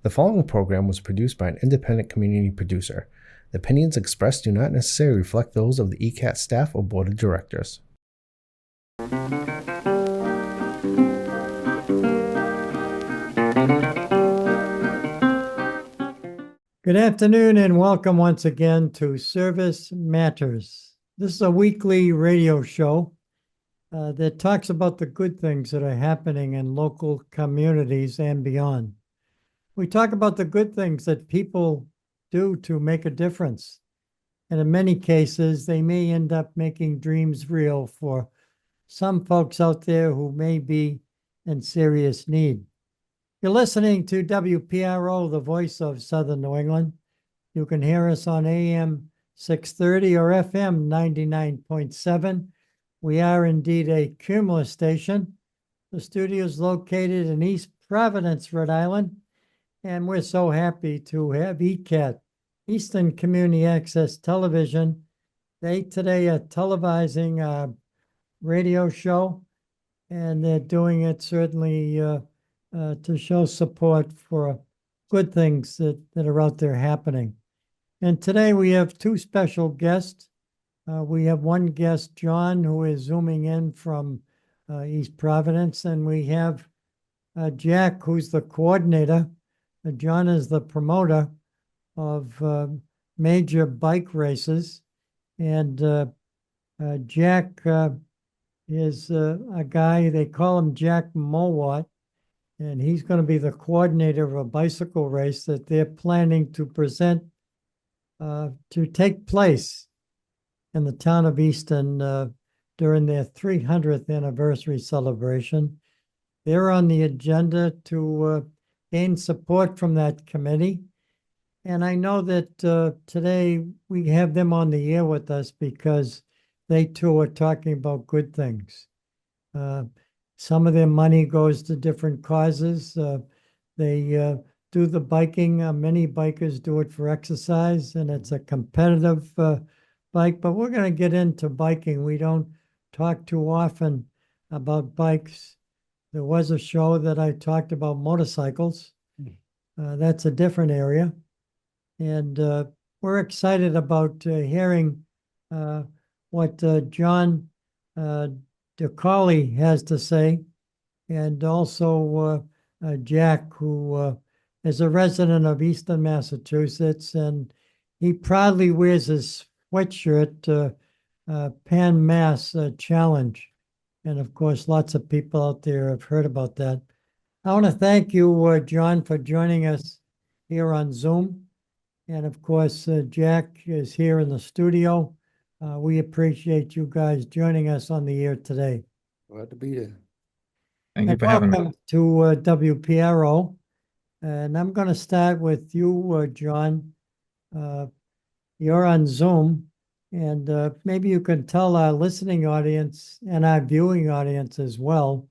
The following program was produced by an independent community producer. The opinions expressed do not necessarily reflect those of the ECAT staff or board of directors. Good afternoon and welcome once again to Service Matters. This is a weekly radio show that talks about the good things that are happening in local communities and beyond. We talk about the good things that people do to make a difference. And in many cases, they may end up making dreams real for some folks out there who may be in serious need. You're listening to WPRO, the voice of Southern New England. You can hear us on AM 630 or FM 99.7. We are indeed a Cumulus station. The studio is located in East Providence, Rhode Island, and we're so happy to have ECAT, Easton Community Access Television. They today are televising a radio show, and they're doing it certainly to show support for good things that are out there happening. And today we have two special guests. We have one guest, Jon, who is zooming in from East Providence, and we have Jack, who's the coordinator. Jon is the promoter of major bike races, and Jack is a guy, they call him Jack Mowatt, and he's going to be the coordinator of a bicycle race that they're planning to present to take place in the town of Easton during their 300th anniversary celebration. They're on the agenda to gain support from that committee. And I know that today we have them on the air with us because they too are talking about good things. Some of their money goes to different causes. They do the biking. Many bikers do it for exercise, and it's a competitive bike. But we're going to get into biking. We don't talk too often about bikes. There was a show that I talked about motorcycles. That's a different area. And we're excited about hearing what Jon DelColle has to say, and also Jack, who is a resident of Easton, Massachusetts, and he proudly wears his sweatshirt, Pan Mass Challenge. And of course, lots of people out there have heard about that. I want to thank you, Jon, for joining us here on Zoom. And of course, Jack is here in the studio. We appreciate you guys joining us on the air today. Glad to be here. Thank you for having me. Welcome to WPRO. And I'm going to start with you, Jon. You're on Zoom, and maybe you can tell our listening audience and our viewing audience as well,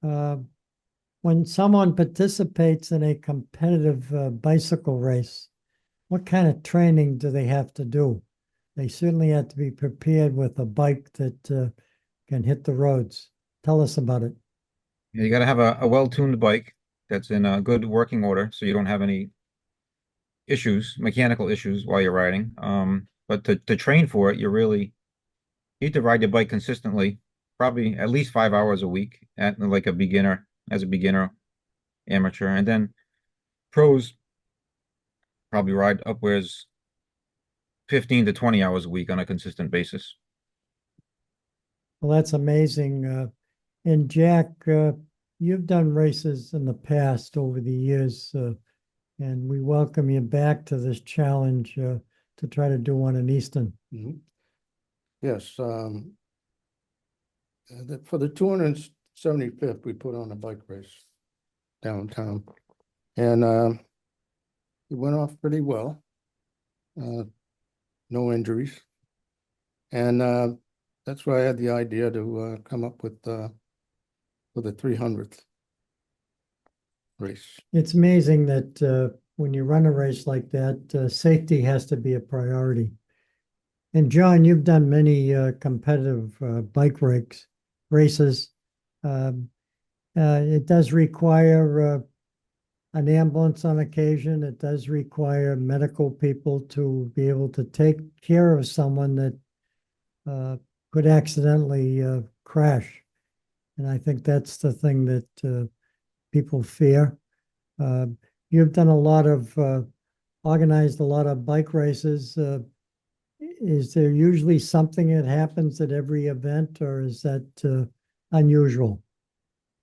when someone participates in a competitive bicycle race, what kind of training do they have to do? They certainly have to be prepared with a bike that can hit the roads. Tell us about it. Yeah, you got to have a well-tuned bike that's in a good working order so you don't have any issues, mechanical issues while you're riding. But to train for it, you need to ride your bike consistently, probably at least 5 hours a week as a beginner, amateur, and then pros probably ride upwards 15 to 20 hours a week on a consistent basis. Well, that's amazing. And Jack, you've done races in the past over the years, and we welcome you back to this challenge to try to do one in Easton. Mm-hmm. Yes. For the 275th, we put on a bike race downtown, and it went off pretty well. No injuries. And that's why I had the idea to come up with the 300th race. It's amazing that when you run a race like that, safety has to be a priority. And Jon, you've done many competitive bike races. It does require an ambulance on occasion. It does require medical people to be able to take care of someone that could accidentally crash. And I think that's the thing that people fear. You've done a lot of organized a lot of bike races. Is there usually something that happens at every event, or is that unusual?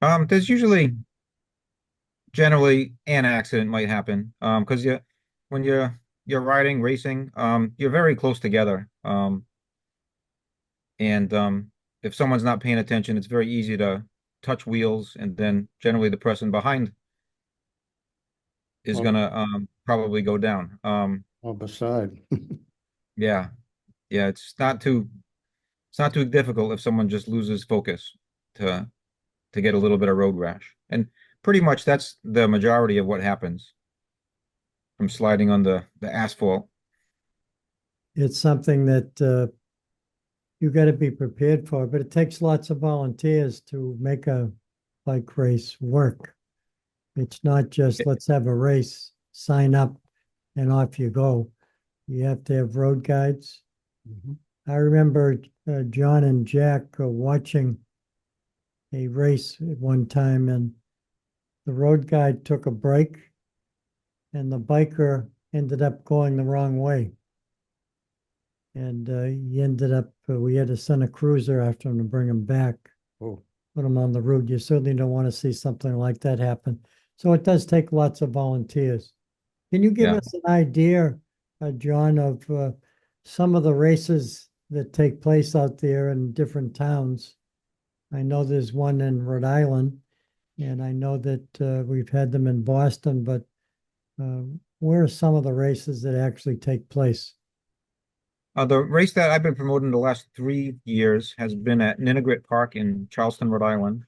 There's usually generally an accident might happen. Because when you're riding, racing, you're very close together. And if someone's not paying attention, it's very easy to touch wheels, and then generally the person behind is Well- gonna probably go down. Or beside. Yeah, yeah, it's not too difficult if someone just loses focus to get a little bit of road rash. And pretty much that's the majority of what happens from sliding on the asphalt. It's something that you got to be prepared for, but it takes lots of volunteers to make a bike race work. It's not just let's have a race, sign up, and off you go. You have to have road guides. Mhm. I remember John and Jack watching a race at one time, and the road guide took a break, and the biker ended up going the wrong way. And he ended up, we had to send a cruiser after him to bring him back, Oh, put him on the route. You certainly don't want to see something like that happen. So it does take lots of volunteers. Can you give Yeah. us an idea, John, of some of the races that take place out there in different towns? I know there's one in Rhode Island, and I know that we've had them in Boston, but where are some of the races that actually take place? The race that I've been promoting the last 3 years has been at Ninigret Park in Charleston, Rhode Island.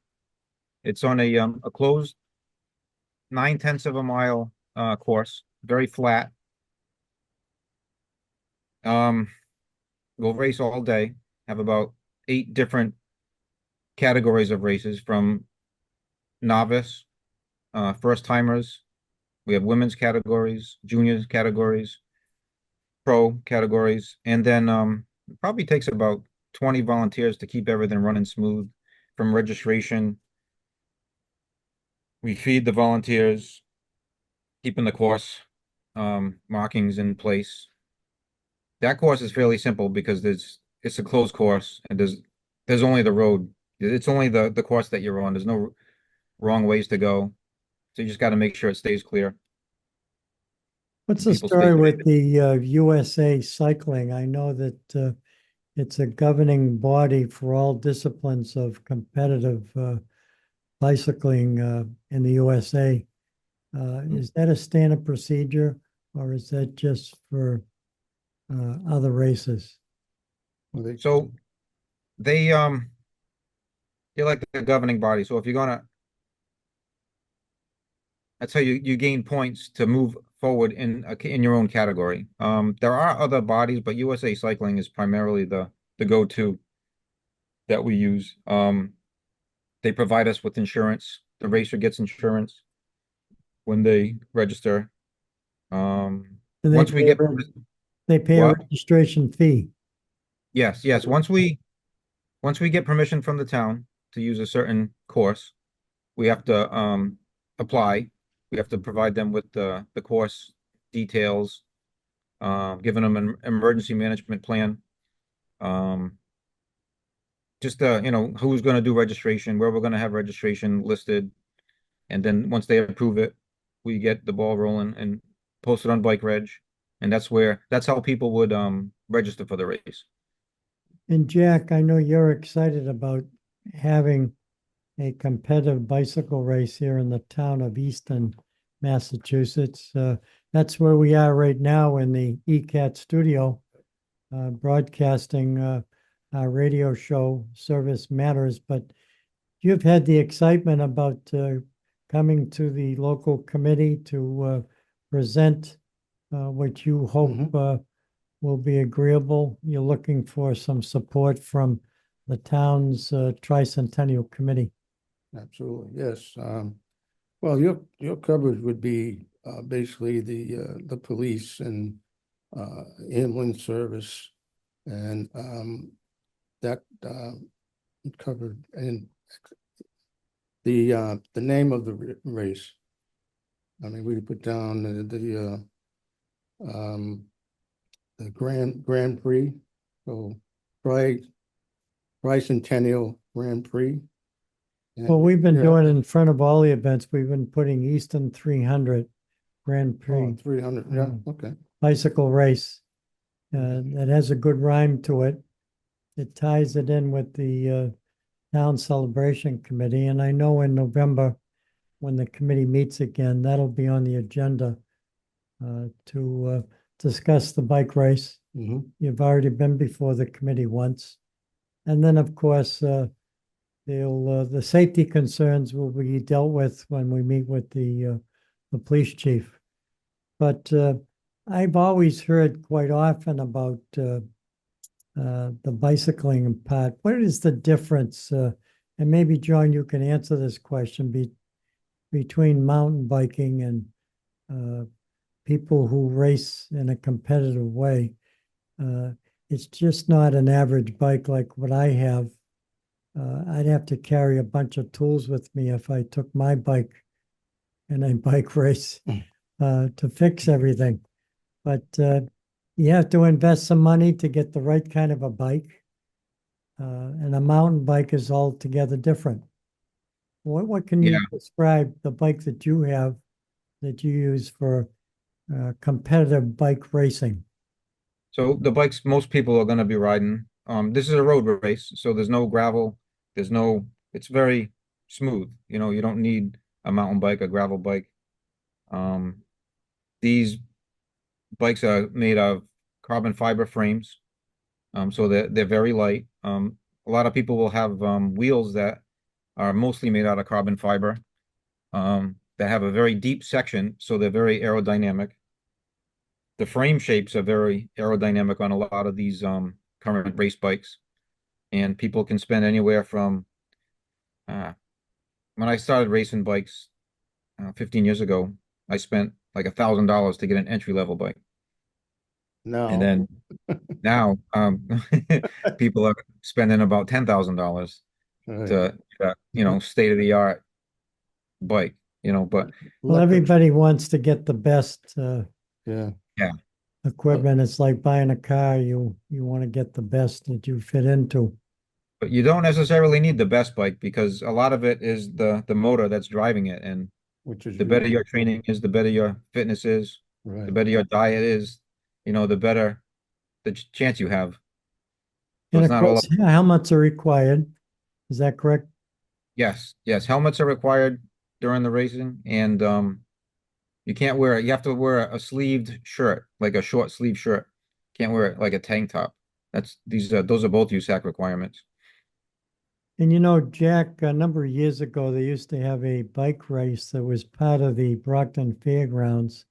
It's on a closed 9/10 of a mile course, very flat. We'll race all day, have about 8 different categories of races, from novice, first timers. We have women's categories, juniors categories, pro categories, and then it probably takes about 20 volunteers to keep everything running smooth from registration. We feed the volunteers, keeping the course markings in place. That course is fairly simple because it's a closed course, and there's only the road. It's only the course that you're on. There's no wrong ways to go. So you just got to make sure it stays clear. What's the People story stay- with the USA Cycling? I know that it's a governing body for all disciplines of competitive bicycling in the USA. Is that a standard procedure, or is that just for other races? well, So they're like the governing body. So if you're gonna, that's how you gain points to move forward in your own category. There are other bodies, but USA Cycling is primarily the go-to that we use. They provide us with insurance. The racer gets insurance when they register. And they Once we pay get they pay a What? registration fee. yes, once we get permission from the town to use a certain course, we have to apply. We have to provide them with the course details, giving them an emergency management plan. Just who's going to do registration, where we're going to have registration listed, and then once they approve it, we get the ball rolling and post it on Bike Reg, and that's how people would register for the race. And Jack, I know you're excited about having a competitive bicycle race here in the town of Easton, Massachusetts. That's where we are right now in the ECAT studio, broadcasting our radio show, Service Matters. But you've had the excitement about coming to the local committee to present what you hope will be agreeable. You're looking for some support from the town's tricentennial committee. absolutely, yes. Well, your coverage would be basically the police and ambulance service, and that covered, and the name of the race. I mean, we put down the Grand Prix, so Tricentennial Grand Prix. And, Well, we've been yeah, doing in front of all the events. We've been putting Easton 300 Grand oh, Prix 300, yeah, Mm. okay. bicycle race. That has a good rhyme to it. It ties it in with the town celebration committee. And I know in November, when the committee meets again, that'll be on the agenda to discuss the bike race. Mhm. You've already been before the committee once. And then, of course, the safety concerns will be dealt with when we meet with the police chief. But I've always heard quite often about the bicycling part. What is the difference? And maybe, John, you can answer this question between mountain biking and people who race in a competitive way. It's just not an average bike like what I have. I'd have to carry a bunch of tools with me if I took my bike in a bike race to fix everything. But you have to invest some money to get the right kind of a bike. And a mountain bike is altogether different. What can you describe the bike that you have that you use for competitive bike racing? So the bikes most people are going to be riding. This is a road race, so there's no gravel. It's very smooth. You know, you don't need a mountain bike, a gravel bike. These bikes are made of carbon fiber frames, so they're very light. A lot of people will have wheels that are mostly made out of carbon fiber, that have a very deep section, so they're very aerodynamic. The frame shapes are very aerodynamic on a lot of these current race bikes, and people can spend anywhere from when I started racing bikes 15 years ago, I spent like $1,000 to get an entry-level bike. And then now people are spending about $10,000 to state-of-the-art bike, but Well, everybody wants to get the best yeah. equipment. It's like buying a car. You want to get the best that you fit into. But you don't necessarily need the best bike, because a lot of it is the motor that's driving it. And Which is the better your training is, the better your fitness is, the right. better your diet is, the better the chance you have. So And it's of not all course, helmets are required. Is that correct? Yes, helmets are required during the racing, and you have to wear a sleeved shirt, like a short sleeve shirt. Can't wear it like a tank top. Those are both USAC requirements. And Jack, a number of years ago, they used to have a bike race that was part of the Brockton Fairgrounds.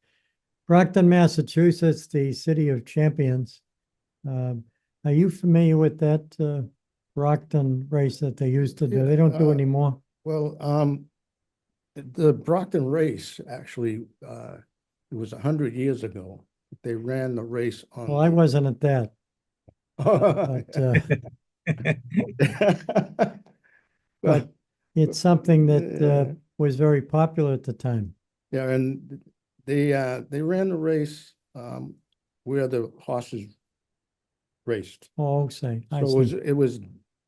Brockton, Massachusetts, the city of champions. Are you familiar with that Brockton race that they used to do? Yeah, They don't do anymore. Well, the Brockton race, actually, it was 100 years ago. They ran the race on. Well, I wasn't at that. But it's something that was very popular at the time. Yeah, and they ran the race where the horses raced. Oh, say, So it was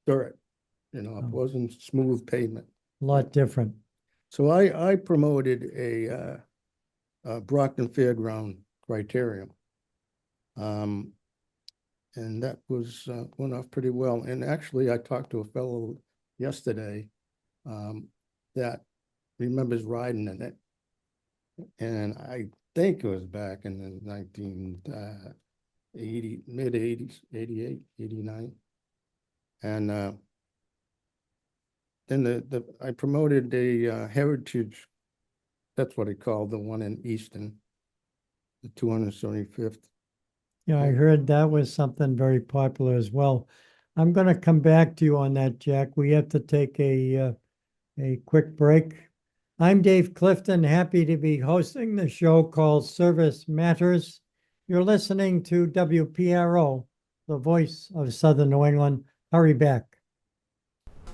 dirt, it Oh. wasn't smooth pavement. A lot different. So I promoted a Brockton Fairground criterium. And that went off pretty well. And actually, I talked to a fellow yesterday that remembers riding in it. And I think it was back in the 1980, mid-80s, 88, 89. And then I promoted a heritage, that's what I called the one in Easton, the 275th. Yeah, I heard that was something very popular as well. I'm going to come back to you on that, Jack. We have to take a quick break. I'm Dave Clifton, happy to be hosting the show called Service Matters. You're listening to WPRO, the voice of Southern New England. Hurry back.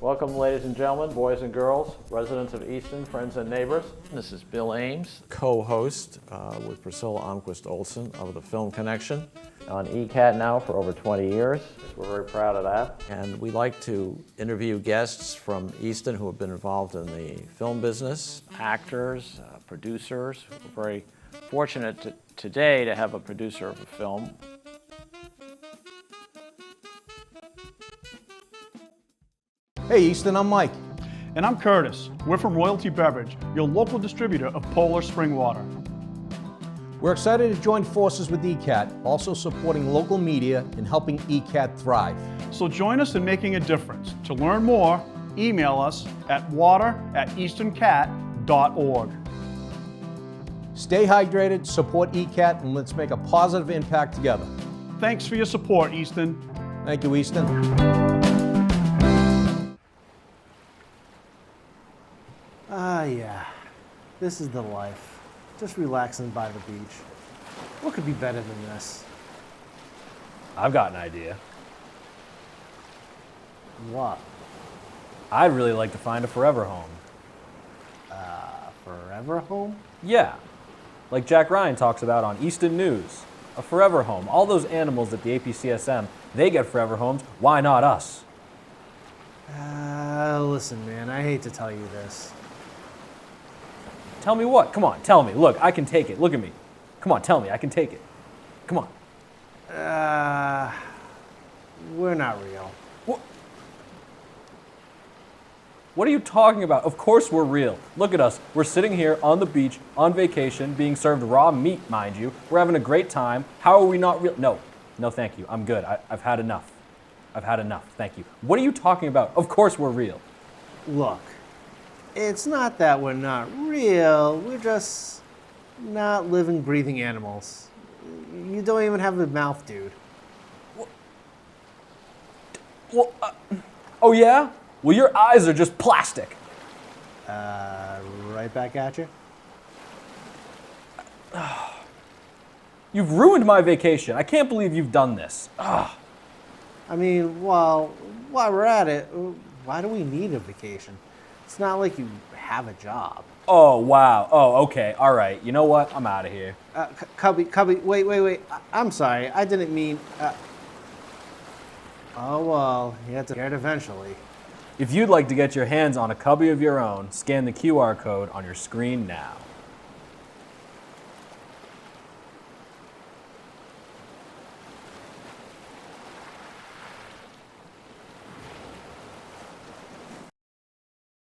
Welcome, ladies and gentlemen, boys and girls, residents of Easton, friends and neighbors. This is Bill Ames, co-host with Priscilla Almquist Olson of the Film Connection on ECAT now for over 20 years. We're very proud of that. And we like to interview guests from Easton who have been involved in the film business, actors, producers. We're very fortunate today to have a producer of a film. Hey Easton, I'm Mike. And I'm Curtis. We're from Royalty Beverage, your local distributor of Polar Spring Water. We're excited to join forces with ECAT, also supporting local media and helping ECAT thrive. So join us in making a difference. To learn more, email us at water@eastoncat.org. Stay hydrated, support ECAT, and let's make a positive impact together. Thanks for your support, Easton. Thank you, Easton. Yeah, this is the life. Just relaxing by the beach. What could be better than this? I've got an idea. What? I'd really like to find a forever home. Forever home? Yeah, like Jack Ryan talks about on Easton News. A forever home. All those animals at the APCSM, they get forever homes. Why not us? Listen, man, I hate to tell you this. Tell me what? Come on, tell me. Look, I can take it. Look at me. Come on, tell me. I can take it. Come on. We're not real. What are you talking about? Of course we're real. Look at us. We're sitting here on the beach, on vacation, being served raw meat, mind you. We're having a great time. How are we not real? No, thank you. I'm good. I've had enough. I've had enough. Thank you. What are you talking about? Of course we're real. Look, it's not that we're not real. We're just not living, breathing animals. You don't even have a mouth, dude. Well, oh yeah? Well, your eyes are just plastic. Right back at you. You've ruined my vacation. I can't believe you've done this. I mean, while we're at it, why do we need a vacation? It's not like you have a job. Oh, wow. Oh, okay. All right. You know what? I'm out of here. Cubby, wait. I'm sorry. I didn't mean... Oh, well, you have to get it eventually. If you'd like to get your hands on a cubby of your own, scan the QR code on your screen now.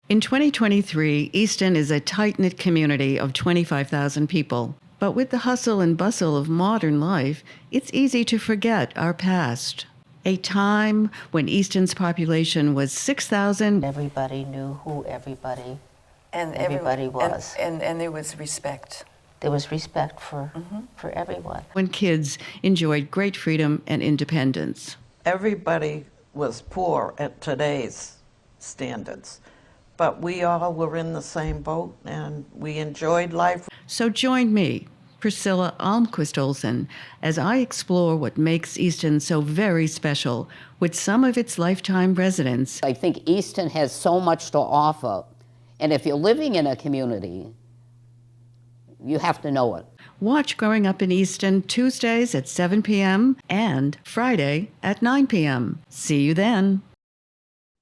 In 2023, Easton is a tight-knit community of 25,000 people. But with the hustle and bustle of modern life, it's easy to forget our past. A time when Easton's population was 6,000. Everybody knew who everybody and everybody was. And there was respect. There was respect for everyone. When kids enjoyed great freedom and independence. Everybody was poor at today's standards, but we all were in the same boat and we enjoyed life. So join me, Priscilla Almquist Olson, as I explore what makes Easton so very special with some of its lifetime residents. I think Easton has so much to offer, and if you're living in a community, you have to know it. Watch Growing Up in Easton Tuesdays at 7 p.m. and Friday at 9 p.m. See you then.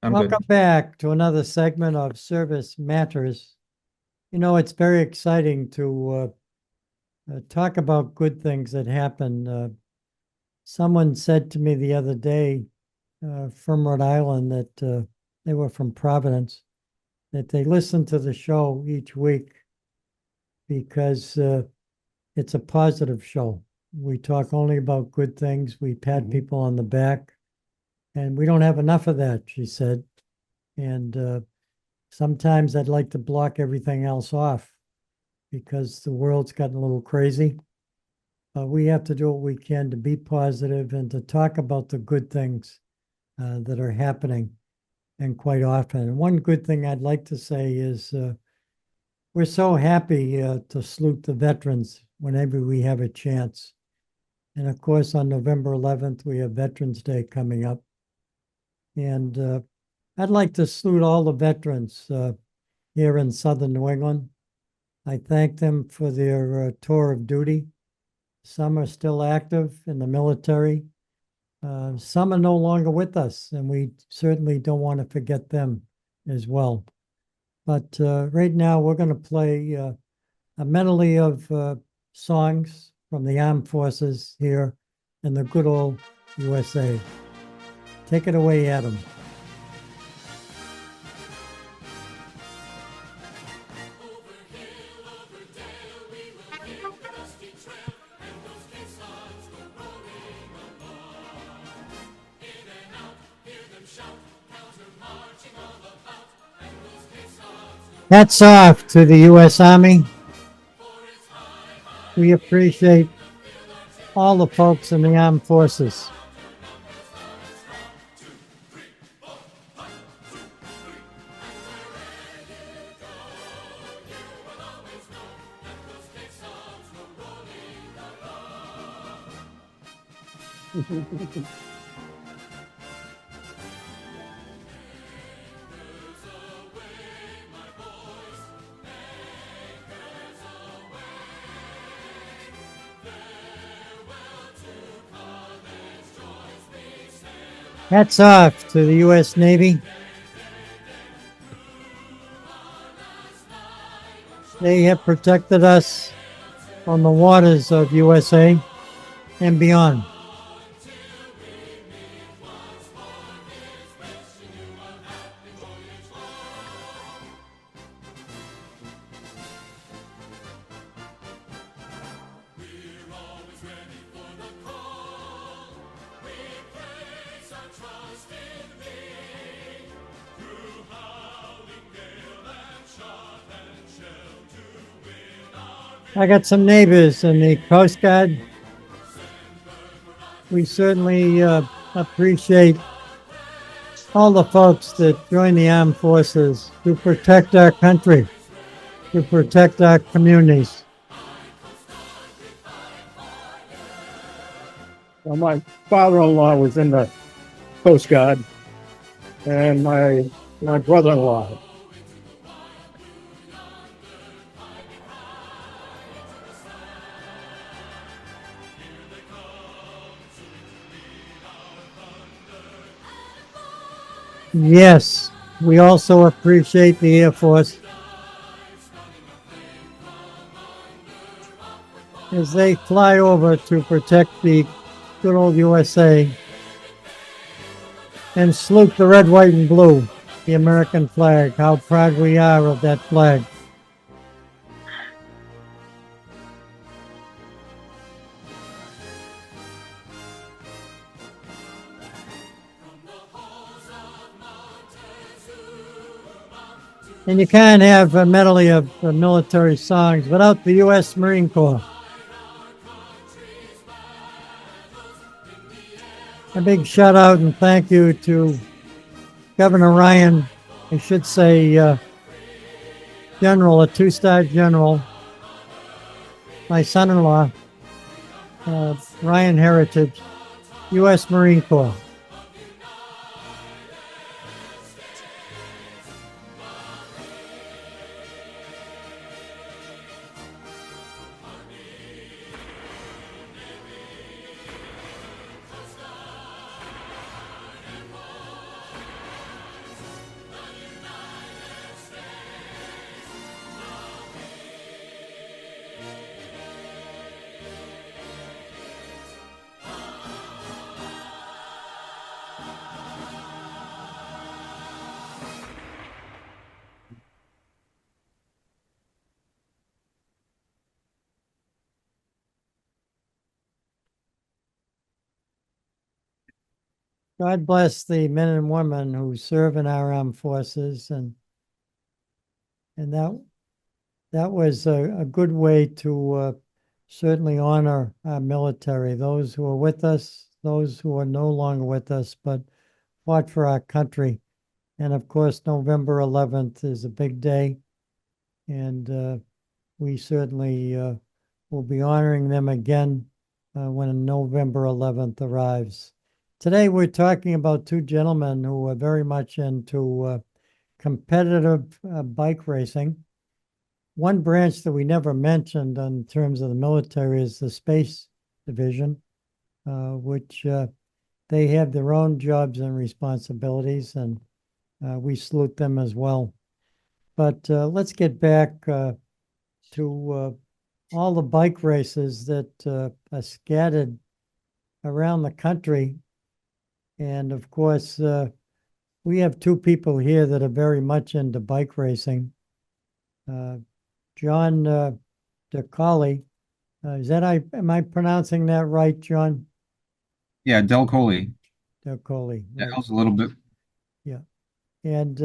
Welcome back to another segment of Service Matters. You know, it's very exciting to talk about good things that happen. Someone said to me the other day from Rhode Island that they were from Providence, that they listen to the show each week because it's a positive show. We talk only about good things. We pat people on the back. And we don't have enough of that, she said. And sometimes I'd like to block everything else off because the world's gotten a little crazy. We have to do what we can to be positive and to talk about the good things that are happening, and quite often. And one good thing I'd like to say is we're so happy to salute the veterans whenever we have a chance. And of course, on November 11th, we have Veterans Day coming up. And I'd like to salute all the veterans here in Southern New England. I thank them for their tour of duty. Some are still active in the military. Some are no longer with us, and we certainly don't want to forget them as well. But right now, we're going to play a medley of songs from the armed forces here in the good old USA. Take it away, Adam. Hats off to the U.S. Army. We appreciate all the folks in the armed forces. Hats off to the U.S. Navy. They have protected us on the waters of USA and beyond. I got some neighbors in the Coast Guard. We certainly appreciate all the folks that join the armed forces to protect our country, to protect our communities. Well, my father-in-law was in the Coast Guard, and my brother-in-law. Yes, we also appreciate the Air Force as they fly over to protect the good old USA and salute the red, white, and blue, the American flag. How proud we are of that flag. And you can't have a medley of military songs without the U.S. Marine Corps. A big shout out and thank you to Governor Ryan, I should say General, a two-star general, my son-in-law, Ryan Heritage, U.S. Marine Corps. God bless the men and women who serve in our armed forces, and that was a good way to certainly honor our military, those who are with us, those who are no longer with us, but fought for our country. And of course, November 11th is a big day. And we certainly will be honoring them again when November 11th arrives. Today, we're talking about two gentlemen who are very much into competitive bike racing. One branch that we never mentioned in terms of the military is the Space Division, which they have their own jobs and responsibilities, and we salute them as well. But let's get back to all the bike races that are scattered around the country. And of course, we have two people here that are very much into bike racing. Jon DelColle, am I pronouncing that right, Jon? Yeah, DelColle. DelColle. That Right. helps a little bit. Yeah. And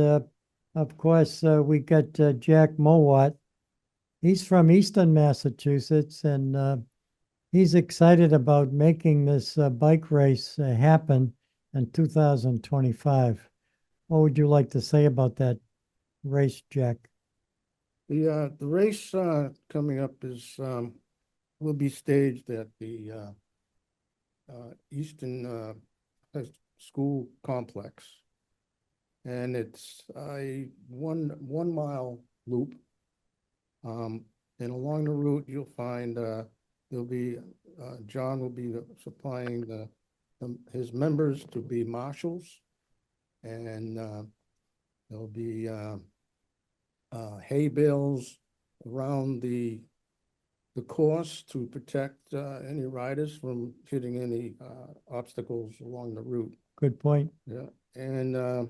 of course, we got Jack Mowatt. He's from Easton, Massachusetts, and he's excited about making this bike race happen in 2025. What would you like to say about that race, Jack? The race coming up is will be staged at the Easton School Complex, and it's a one mile loop. And along the route, you'll find there'll be John will be supplying his members to be marshals, and there'll be hay bales around the course to protect any riders from hitting any obstacles along the route. Good point. Yeah, and the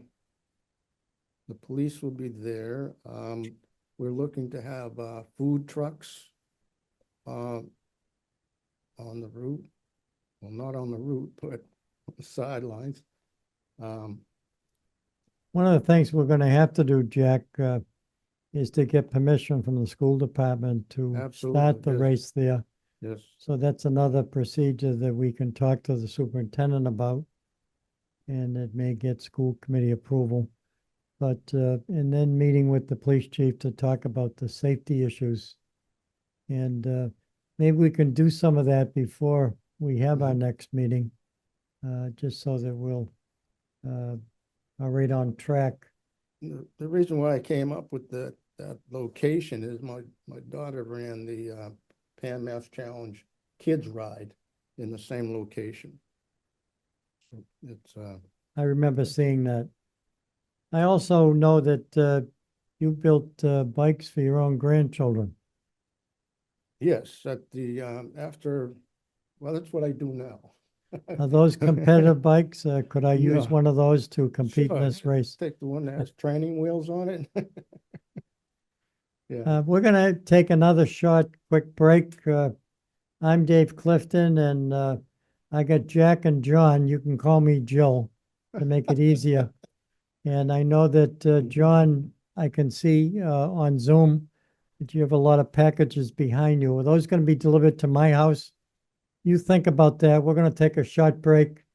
police will be there. We're looking to have food trucks on the route. Well, not on the route, but on the sidelines. One of the things we're going to have to do, Jack, is to get permission from the school department to Absolutely, start the yes. race there. Yes. So that's another procedure that we can talk to the superintendent about, and it may get school committee approval. But, and then meeting with the police chief to talk about the safety issues. And maybe we can do some of that before we have our next meeting, just so that we'll are right on track. The reason why I came up with that location is my daughter ran the Pan Mass Challenge Kids Ride in the same location. It's I remember seeing that. I also know that you built bikes for your own grandchildren. yes, at the after. Well, that's what I do now. Are those competitive bikes? Could I use Yeah. one of those to compete in Sure, this race? Take the one that has training wheels on it. Yeah. We're going to take another short, quick break. I'm Dave Clifton, and I got Jack and Jon. You can call me Jill to make it easier. And I know that Jon, I can see on Zoom that you have a lot of packages behind you. Are those going to be delivered to my house? You think about that. We're going to take a short break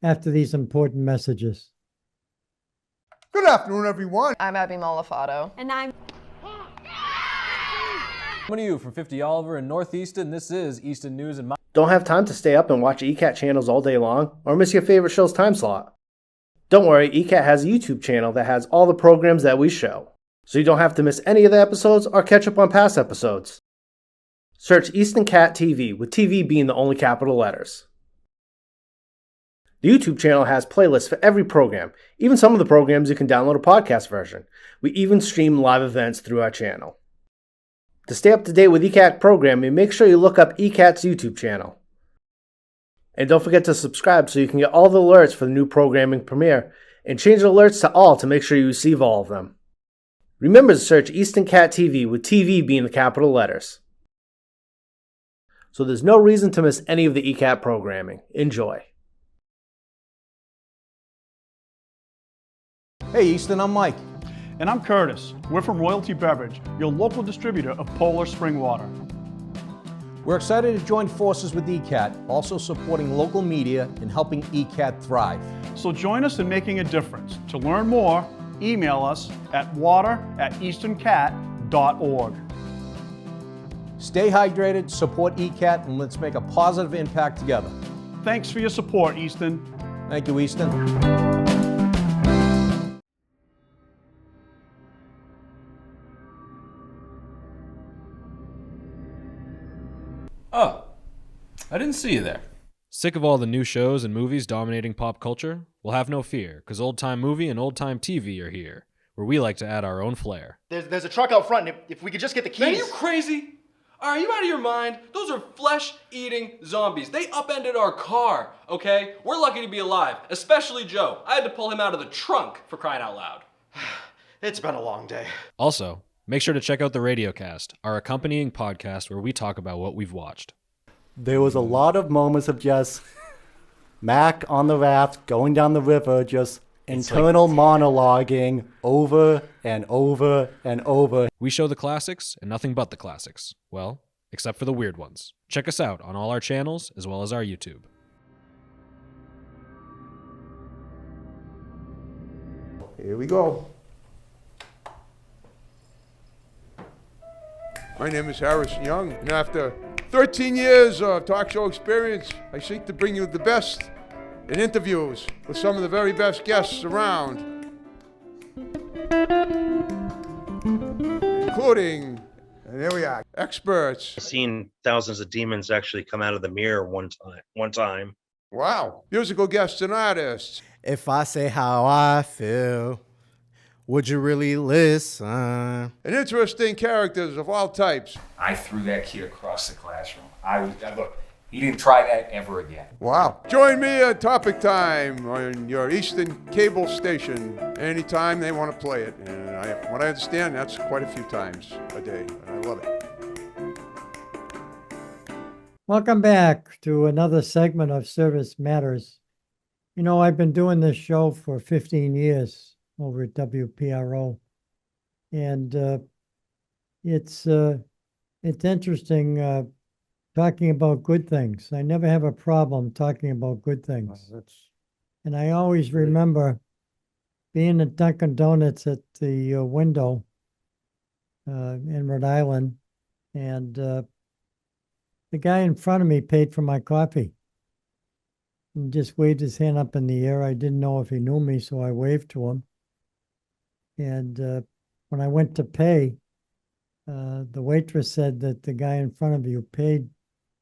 after these important messages. Good afternoon, everyone. I'm Abby Malafato. And I'm Coming to you from 50 Oliver in Northeastern, this is Easton News and Don't have time to stay up and watch ECAT channels all day long, or miss your favorite show's time slot? Don't worry, ECAT has a YouTube channel that has all the programs that we show, so you don't have to miss any of the episodes or catch up on past episodes. Search Easton Cat TV, with TV being the only capital letters. The YouTube channel has playlists for every program, even some of the programs you can download a podcast version. We even stream live events through our channel. To stay up to date with ECAT programming, make sure you look up ECAT's YouTube channel. And don't forget to subscribe so you can get all the alerts for the new programming premiere, and change the alerts to all to make sure you receive all of them. Remember to search Easton Cat TV, with TV being the capital letters. So there's no reason to miss any of the ECAT programming. Enjoy. Hey Easton, I'm Mike. And I'm Curtis. We're from Royalty Beverage, your local distributor of Polar Spring Water. We're excited to join forces with ECAT, also supporting local media and helping ECAT thrive. So join us in making a difference. To learn more, email us at water@eastoncat.org. ecatlocals.org. Stay hydrated, support ECAT, and let's make a positive impact together. Thanks for your support, Easton. Thank you, Easton. Oh, I didn't see you there. Sick of all the new shows and movies dominating pop culture? Well, have no fear, because Old Time Movie and Old Time TV are here, where we like to add our own flair. There's a truck out front, and if we could just get the keys. Man, are you crazy? Are you out of your mind? Those are flesh-eating zombies. They upended our car, okay? We're lucky to be alive, especially Joe. I had to pull him out of the trunk, for crying out loud. It's been a long day. Also, make sure to check out the Radiocast, our accompanying podcast where we talk about what we've watched. There was a lot of moments of just Mac on the raft going down the river, just internal monologuing over and over and over. We show the classics and nothing but the classics. Well, except for the weird ones. Check us out on all our channels as well as our YouTube. Here we go. My name is Harrison Young, and after 13 years of talk show experience, I seek to bring you the best in interviews with some of the very best guests around, including, and here we are, experts. I've seen thousands of demons actually come out of the mirror one time. Wow. Musical guests and artists. If I say how I feel, would you really listen? And interesting characters of all types. I threw that kid across the classroom. Look, he didn't try that ever again. Wow. Join me at Topic Time on your Easton cable station anytime they want to play it. And from what I understand, that's quite a few times a day. And I love it. Welcome back to another segment of Service Matters. You know, I've been doing this show for 15 years over at WPRO. And it's interesting talking about good things. I never have a problem talking about good things. And I always remember being at Dunkin' Donuts at the window in Rhode Island, and the guy in front of me paid for my coffee and just waved his hand up in the air. I didn't know if he knew me, so I waved to him. And when I went to pay, the waitress said that the guy in front of you paid.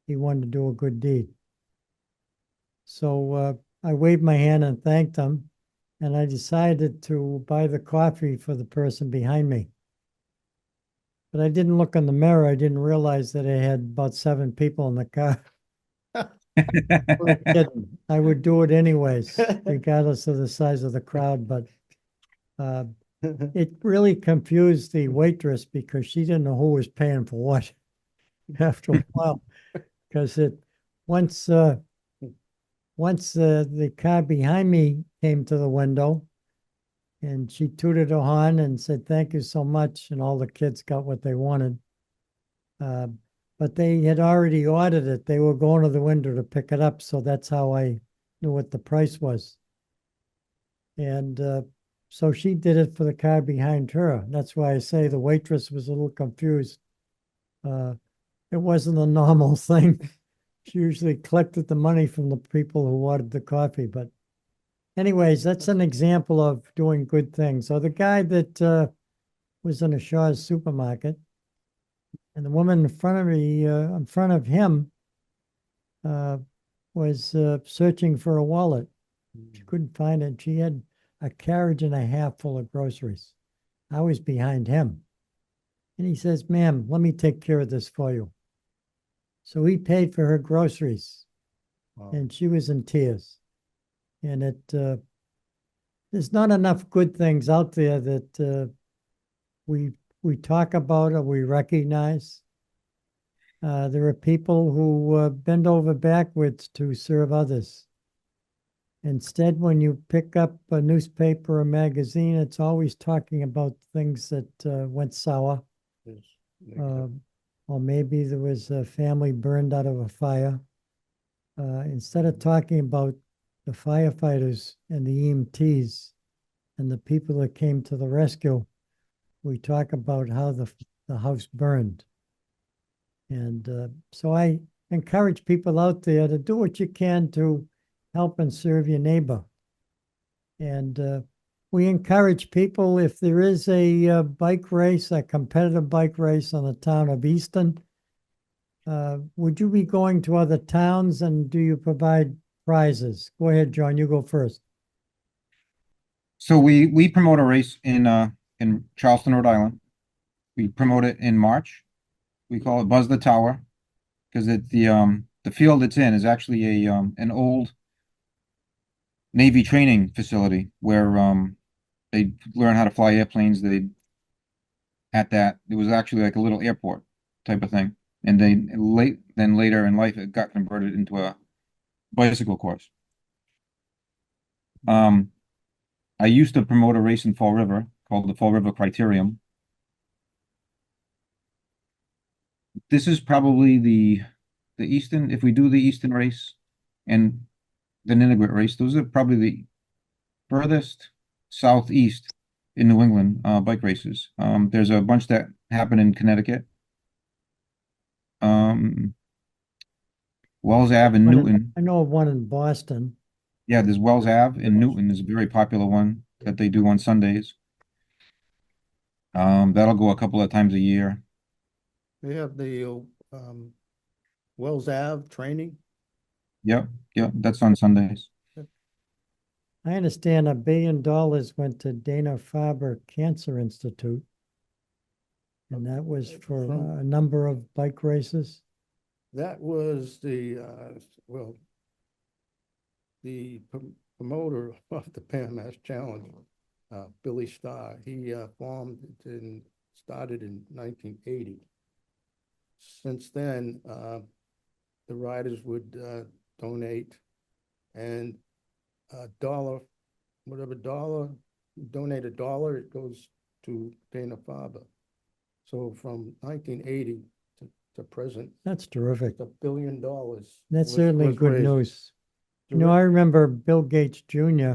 He wanted to do a good deed. So I waved my hand and thanked him, and I decided to buy the coffee for the person behind me. But I didn't look in the mirror. I didn't realize that I had about 7 people in the car. I would do it anyways, regardless of the size of the crowd. But it really confused the waitress because she didn't know who was paying for what after a while. Because once the car behind me came to the window, and she tooted her horn and said, "Thank you so much," and all the kids got what they wanted. But they had already ordered it. They were going to the window to pick it up, so that's how I knew what the price was. And so she did it for the car behind her. That's why I say the waitress was a little confused. It wasn't a normal thing. She usually collected the money from the people who ordered the coffee. But anyways, that's an example of doing good things. So the guy that was in a Shaw's supermarket, and the woman in front of me, in front of him, was searching for a wallet. She couldn't find it. She had a carriage and a half full of groceries. I was behind him. And he says, "Ma'am, let me take care of this for you." So he paid for her groceries. Wow. And she was in tears. And there's not enough good things out there that we talk about or we recognize. There are people who bend over backwards to serve others. Instead, when you pick up a newspaper or magazine, it's always talking about things that went sour. Or maybe there was a family burned out of a fire. Instead of talking about the firefighters and the EMTs and the people that came to the rescue, we talk about how the the house burned. And so I encourage people out there to do what you can to help and serve your neighbor. And we encourage people, if there is a bike race, a competitive bike race on the town of Easton, would you be going to other towns, and do you provide prizes? Go ahead, John, you go first. So we promote a race in Charleston, Rhode Island. We promote it in March. We call it Buzz the Tower, because the field it's in is actually an old Navy training facility where they learn how to fly airplanes. It was actually like a little airport type of thing. And then later in life, it got converted into a bicycle course. I used to promote a race in Fall River called the Fall River Criterium. This is probably the Easton, if we do the Easton race and the Ninigret race, those are probably the furthest southeast in New England bike races. There's a bunch that happen in Connecticut. Wells Ave in Newton. I know of one in Boston. Yeah, there's Wells Ave in Newton is a very popular one that they do on Sundays. That'll go a couple of times a year. They have the Wells Ave training. Yep, that's on Sundays. I understand $1 billion went to Dana-Farber Cancer Institute, and that was for a number of bike races. That was the promoter of the PMS Challenge, Billy Starr. He started in 1980. Since then, the riders would donate, and donate $1, it goes to Dana-Farber. So from 1980 to present, that's terrific. $1 billion. That's certainly good raised. news. You know, I remember Bill Gates Jr.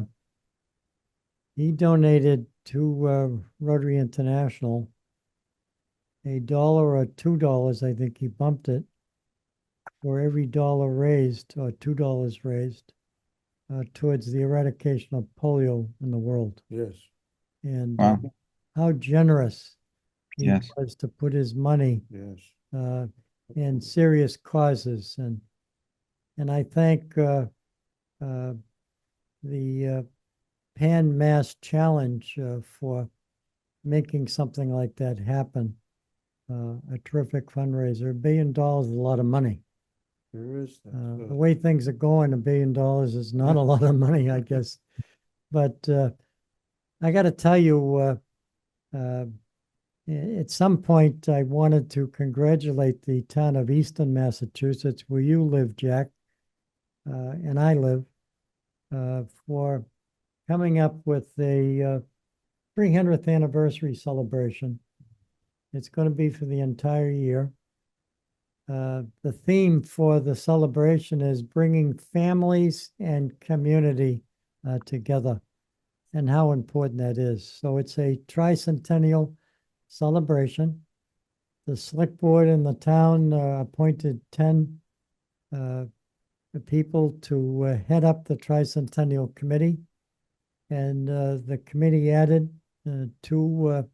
He donated to Rotary International $1 or $2, I think he bumped it, for every dollar raised or $2 raised towards the eradication of polio in the world. Yes. And wow. How generous he Yes. was to put his money in serious causes. And I thank the Pan Mass Challenge for making something like that happen. A terrific fundraiser. $1 billion is a lot of money. There is that. The way things are going, $1 billion is not a lot of money, I guess. But I got to tell you, at some point, I wanted to congratulate the town of Easton, Massachusetts, where you live, Jack, and I live, for coming up with a 300th anniversary celebration. It's going to be for the entire year. The theme for the celebration is bringing families and community together, and how important that is. So it's a tricentennial celebration. The select board in the town appointed 10 people to head up the tricentennial committee, and the committee added 2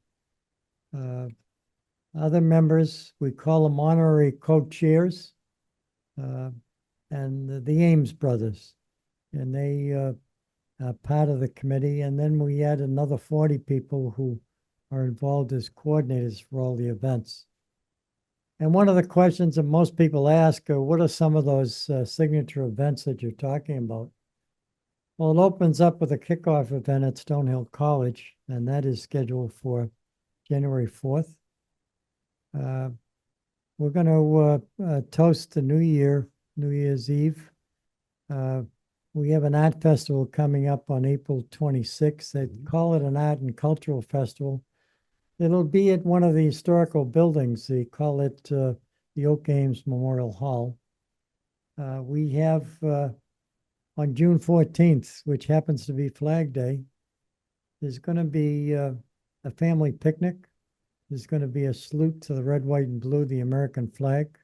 other members. We call them honorary co-chairs, and the Ames brothers, and they are part of the committee. And then we add another 40 people who are involved as coordinators for all the events. And one of the questions that most people ask are, what are some of those signature events that you're talking about? Well, it opens up with a kickoff event at Stonehill College, and that is scheduled for January 4th. We're going to toast the New Year, New Year's Eve. We have an art festival coming up on April 26th. They call it an art and cultural festival. It'll be at one of the historical buildings. They call it the Oak Ames Memorial Hall. We have on June 14th, which happens to be Flag Day, there's going to be a family picnic There's going to be a salute to the red, white, and blue, the American flag,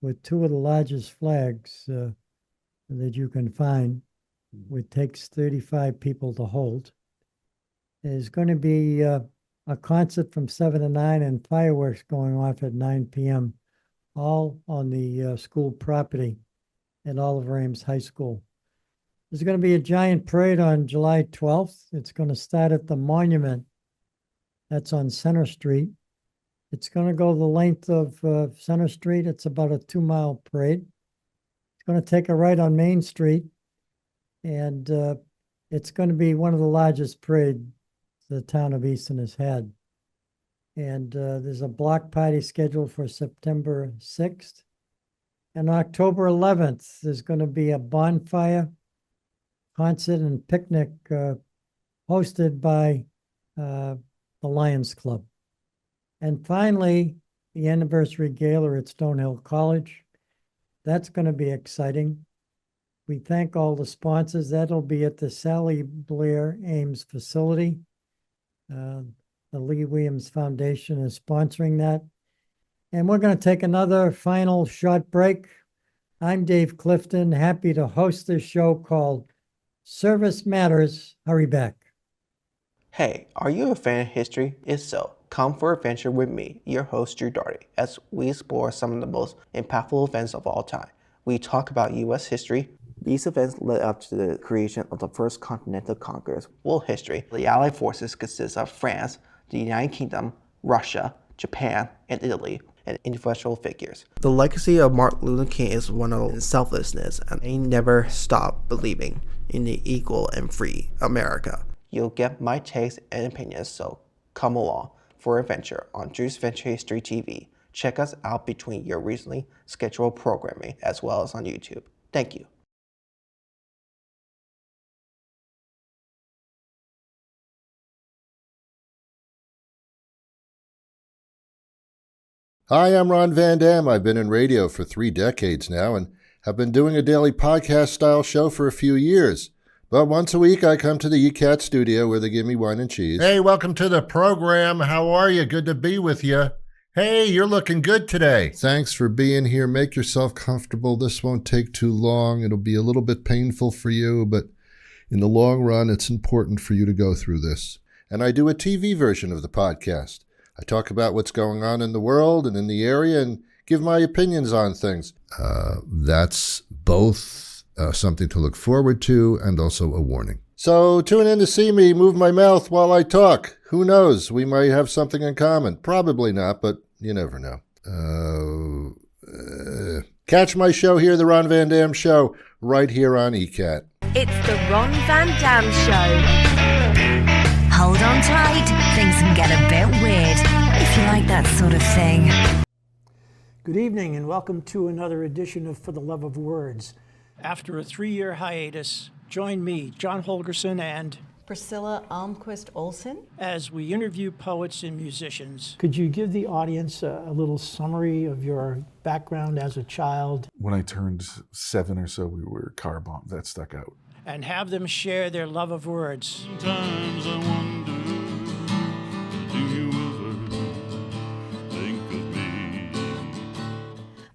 with two of the largest flags that you can find, which takes 35 people to hold. There's going to be a concert from 7 to 9 and fireworks going off at 9 p.m., all on the school property at Oliver Ames High School. There's going to be a giant parade on July 12th. It's going to start at the monument. That's on Center Street. It's going to go the length of Center Street. It's about a 2-mile parade. It's going to take a right on Main Street, and it's going to be one of the largest parades the town of Easton has had. And there's a block party scheduled for September 6th. And October 11th, there's going to be a bonfire, concert, and picnic hosted by the Lions Club. And finally, the anniversary gala at Stonehill College. That's going to be exciting. We thank all the sponsors. That'll be at the Sally Blair Ames facility. The Lee Williams Foundation is sponsoring that. And we're going to take another final short break. I'm Dave Clifton, happy to host this show called Service Matters. Hurry back. Hey, are you a fan of history? If so, come for a adventure with me, your host Drew Daugherty, as we explore some of the most impactful events of all time. We talk about U.S. history. These events led up to the creation of the first Continental Congress. World history. The Allied forces consist of France, the United Kingdom, Russia, Japan, and Italy, and influential figures. The legacy of Martin Luther King is one of selflessness, and he never stopped believing in the equal and free America. You'll get my takes and opinions, so come along for an adventure on Drew's Venture History TV. Check us out between your recently scheduled programming as well as on YouTube. Thank you. Hi, I'm Ron Van Dam. I've been in radio for 3 decades now and have been doing a daily podcast-style show for a few years. But once a week, I come to the ECAT studio where they give me wine and cheese. Hey, welcome to the program. How are you? Good to be with you. Hey, you're looking good today. Thanks for being here. Make yourself comfortable. This won't take too long. It'll be a little bit painful for you, but in the long run, it's important for you to go through this. And I do a TV version of the podcast. I talk about what's going on in the world and in the area and give my opinions on things. That's both something to look forward to and also a warning. So tune in to see me move my mouth while I talk. Who knows? We might have something in common. Probably not, but you never know. Catch my show here, The Ron Van Dam Show, right here on ECAT. It's the Ron Van Dam Show. Hold on tight, things can get a bit weird, if you like that sort of thing. Good evening and welcome to another edition of For the Love of Words. After a 3-year hiatus, join me, John Holgerson, and Priscilla Almquist Olson, as we interview poets and musicians. Could you give the audience a little summary of your background as a child? When I turned 7 or so, we were car bombed. That stuck out. And have them share their love of words. Sometimes I wonder, do you ever think of me?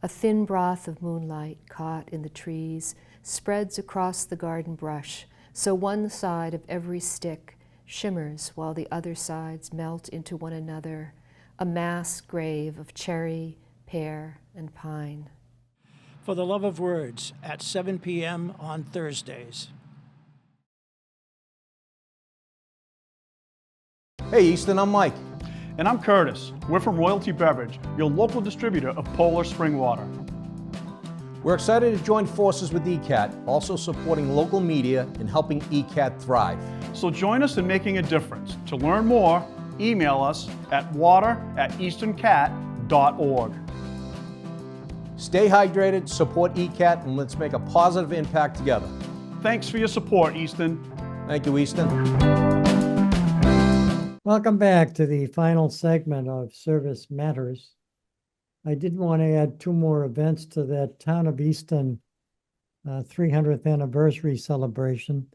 a thin broth of moonlight caught in the trees spreads across the garden brush, so one side of every stick shimmers while the other sides melt into one another, a mass grave of cherry, pear, and pine. For the Love of Words at 7 p.m. on Thursdays. Hey Easton, I'm Mike. And I'm Curtis. We're from Royalty Beverage, your local distributor of Polar Spring Water. We're excited to join forces with ECAT, also supporting local media and helping ECAT thrive. So join us in making a difference. To learn more, email us at water@eastoncat.org. Stay hydrated, support ECAT, and let's make a positive impact together. Thanks for your support, Easton. Thank you, Easton. Welcome back to the final segment of Service Matters. I did want to add two more events to that Town of Easton 300th anniversary celebration.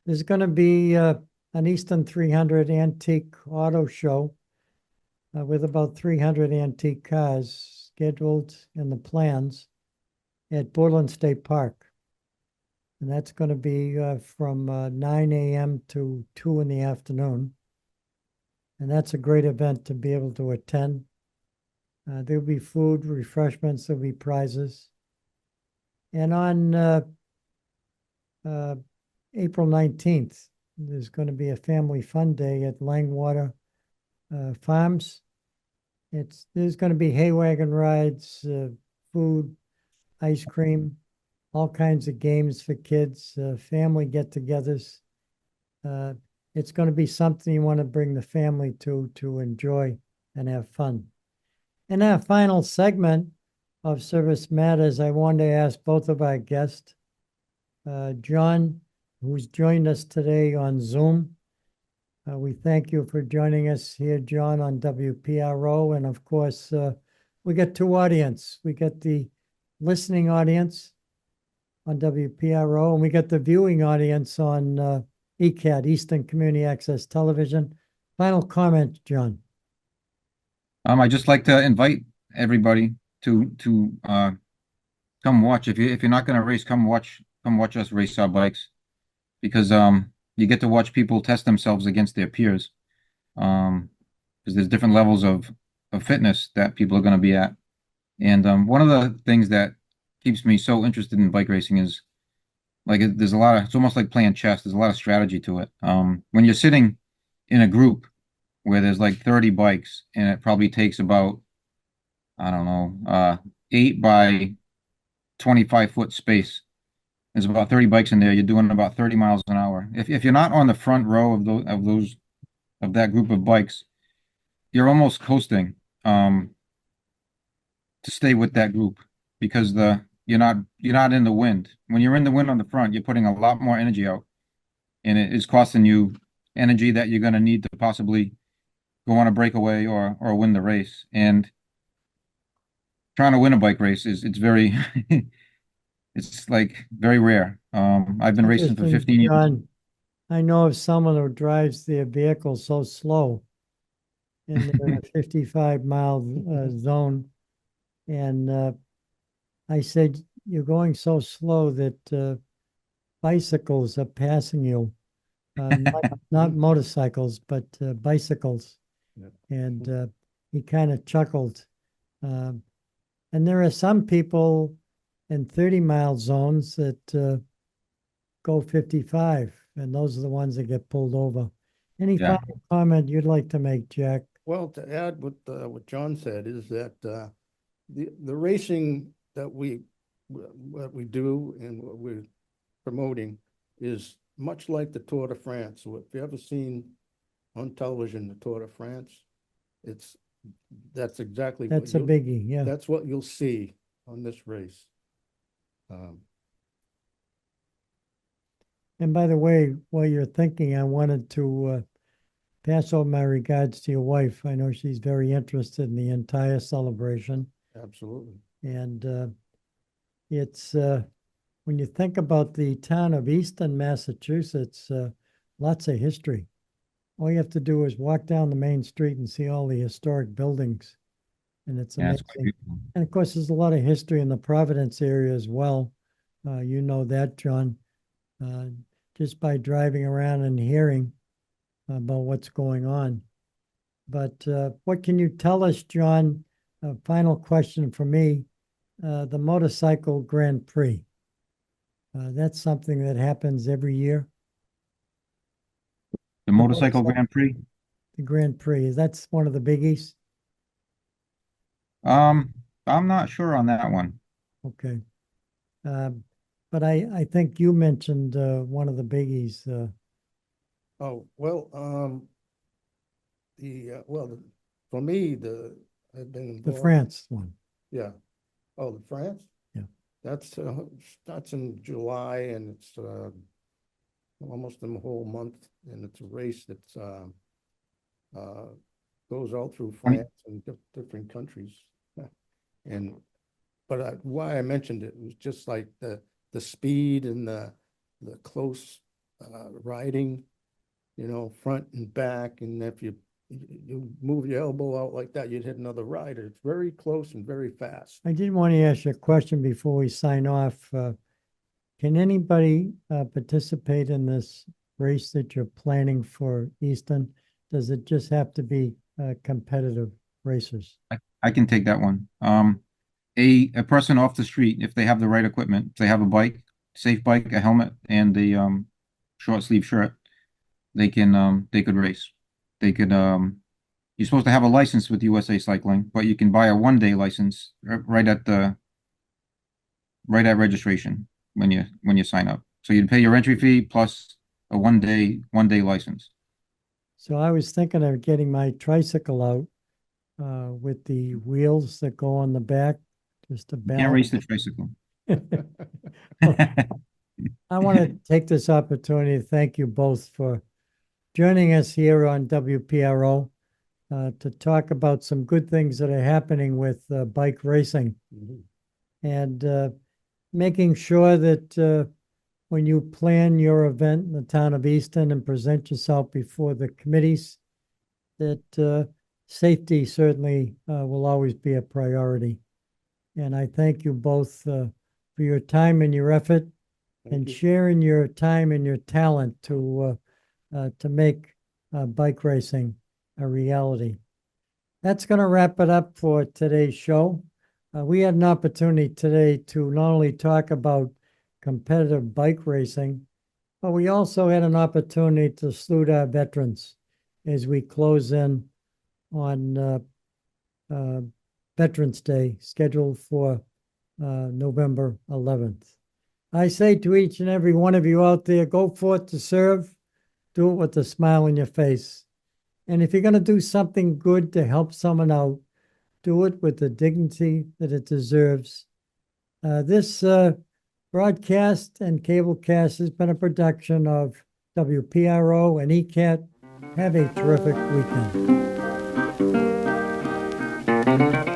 There's going to be an Easton 300 antique auto show with about 300 antique cars scheduled in the plans at Portland State Park. And that's going to be from 9 a.m. to 2 in the afternoon. And that's a great event to be able to attend. There'll be food, refreshments, there'll be prizes. And on April 19th, there's going to be a family fun day at Langwater Farms. There's going to be hay wagon rides, food, ice cream, all kinds of games for kids, family get-togethers. It's going to be something you want to bring the family to enjoy and have fun. In our final segment of Service Matters, I want to ask both of our guests, Jon, who's joined us today on Zoom. We thank you for joining us here, Jon, on WPRO. And of course, we got two audiences. We got the listening audience on WPRO, and we got the viewing audience on ECAT, Easton Community Access Television. Final comment, Jon. I'd just like to invite everybody to come watch. If you're not going to race, come watch us race our bikes, because you get to watch people test themselves against their peers. Because there's different levels of fitness that people are going to be at. And one of the things that keeps me so interested in bike racing is there's a lot of, it's almost like playing chess. There's a lot of strategy to it. When you're sitting in a group where there's like 30 bikes and it probably takes about, I don't know, 8 by 25-foot space. There's about 30 bikes in there. You're doing about 30 miles an hour. If you're not on the front row of that group of bikes, you're almost coasting to stay with that group, because you're not in the wind. When you're in the wind on the front, you're putting a lot more energy out, and it is costing you energy that you're going to need to possibly go on a breakaway or win the race. And trying to win a bike race it's very it's like very rare. I've been racing for 15 years. Jon, I know of someone who drives their vehicle so slow in the 55-mile zone. And I said, you're going so slow that bicycles are passing you. Not motorcycles, but bicycles. Yeah. And he kind of chuckled. And there are some people in 30-mile zones that go 55, and those are the ones that get pulled over. Any final comment you'd like to make, Jack? Well, to add what Jon said is that the racing that we do and what we're promoting is much like the Tour de France. So if you ever seen on television the Tour de France, that's exactly that's a biggie. Yeah, that's what you'll see on this race. And by the way, while you're thinking, I wanted to pass on my regards to your wife. I know she's very interested in the entire celebration. Absolutely. And it's when you think about the town of Easton, Massachusetts, lots of history. All you have to do is walk down the main street and see all the historic buildings. And it's amazing. And of course, there's a lot of history in the Providence area as well. You know that, Jon, just by driving around and hearing about what's going on. But what can you tell us, Jon? A final question for me, the Motorcycle Grand Prix. That's something that happens every year. The Motorcycle Grand Prix? The Grand Prix, that's one of the biggies? I'm not sure on that one. Okay. But I think you mentioned one of the biggies. Oh, well, for me, I've been involved. The France one. Yeah. Oh, the France? Yeah. That's starts in July, and it's almost the whole month, and it's a race that's goes all through France and different countries. But why I mentioned it was just like the speed and the close riding, front and back, and if you move your elbow out like that, you'd hit another rider. It's very close and very fast. I did want to ask you a question before we sign off. Can anybody participate in this race that you're planning for Easton? Does it just have to be competitive racers? I can take that one. A person off the street, if they have the right equipment, if they have a bike, safe bike, a helmet, and the short sleeve shirt, they could race. They could you're supposed to have a license with USA Cycling, but you can buy a 1-day license right at registration when you sign up. So you'd pay your entry fee plus a one-day license. So I was thinking of getting my tricycle out with the wheels that go on the back, just to balance. Can't race the tricycle. I want to take this opportunity to thank you both for joining us here on WPRO to talk about some good things that are happening with bike racing. And making sure that when you plan your event in the town of Easton and present yourself before the committees, that safety certainly will always be a priority. And I thank you both for your time and your effort and sharing your time and your talent to make bike racing a reality. That's going to wrap it up for today's show. We had an opportunity today to not only talk about competitive bike racing, but we also had an opportunity to salute our veterans as we close in on Veterans Day, scheduled for November 11th. I say to each and every one of you out there, go forth to serve, do it with a smile on your face. And if you're going to do something good to help someone out, do it with the dignity that it deserves. This broadcast and cablecast has been a production of WPRO and ECAT. Have a terrific weekend.